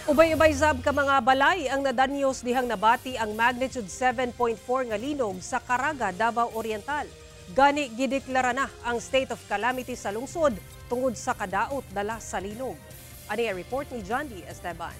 Ubay-ubay sab ka mga balay ang nadanyos dihang nabati ang magnitude 7.4 nga linog sa Caraga, Davao Oriental. Gani gideklara na ang state of calamity sa lungsod tungod sa kadaot dala sa linog. Ani ang report ni John D. Esteban.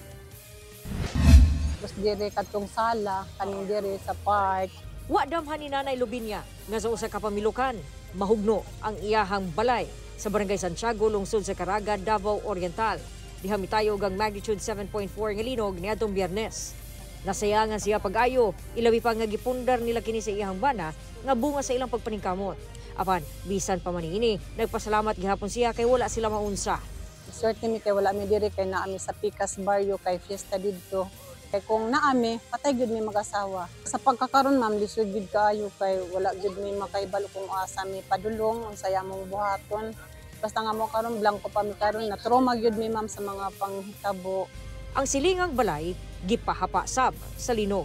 Mas dire katong sala kaning dire sa park. Wa damhan ni Nanay Lubinya nga sa usa ka pamilukan mahugno ang iyahang balay sa Barangay Santiago, lungsod sa Caraga, Davao Oriental. Diha mitayog ang magnitude 7.4 nga linog niadtong Biyernes. Nasayangan siya pag-ayo, ilabi pa nga gipundar nila kini sa iyang bana nga bunga sa ilang pagpaningkamot. Apan bisan pa man ini, nagpasalamat gihapon siya kay wala sila maunsa. Swerte mi kay wala mi dire kay naami sa Picas Barrio kay fiesta didto. Kay kung naami patay gyud mi mag-asawa. Sa pagkakaron ma'am lisod gyud kaayo kay wala gyud mi makaibalo kung asa mi padulong unsa yamong buhaton. Basta nga mo karon blanco pa mi karon na trauma gyud mi ma'am sa mga panghitabo. Ang silingang balay gipahapa sab sa linog.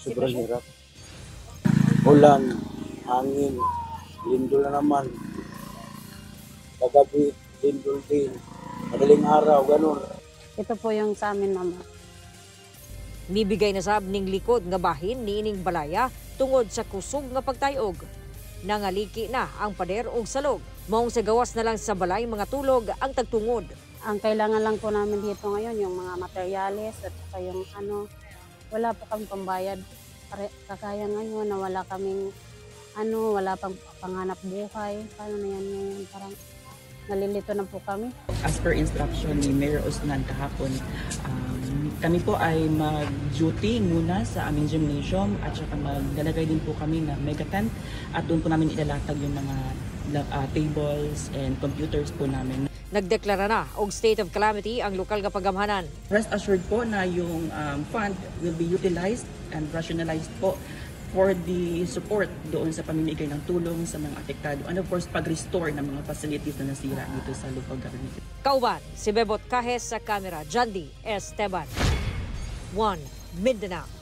Sobrang hirap. Ulan, hangin, lindol na naman. Kagabi, lindol din. Madaling araw, ganun. Ito po yung sa amin mama. Nibigay na sab ning likod nga bahin niining balaya tungod sa kusog nga pagtayog. Nangaliki na ang pader ug salog. Maong sa gawas na lang sa balay mga tulog ang tagtungod. Ang kailangan lang po namin dito ngayon yung mga materyales at saka yung wala pa kami pambayad. Kakaya ngayon na wala kaming wala pang panghanap buhay. Paano na yan ngayon? Parang nalilito na po kami. As per instruction ni Mayor Osnan kahapon, kami po ay mag-duty muna sa aming gymnasium at saka maglalagay din po kami ng mega tent at doon po namin ilalatag yung mga tables and computers po namin. Nagdeklara na og state of calamity ang lokal nga pagamhanan. Rest assured po na yung fund will be utilized and rationalized po for the support doon sa pamimigay ng tulong sa mga apektado and of course pag-restore ng mga facilities na nasira dito sa lupagan. Kauban, si Bebot Kahes sa kamera, John D. Esteban. 1 Mindanao.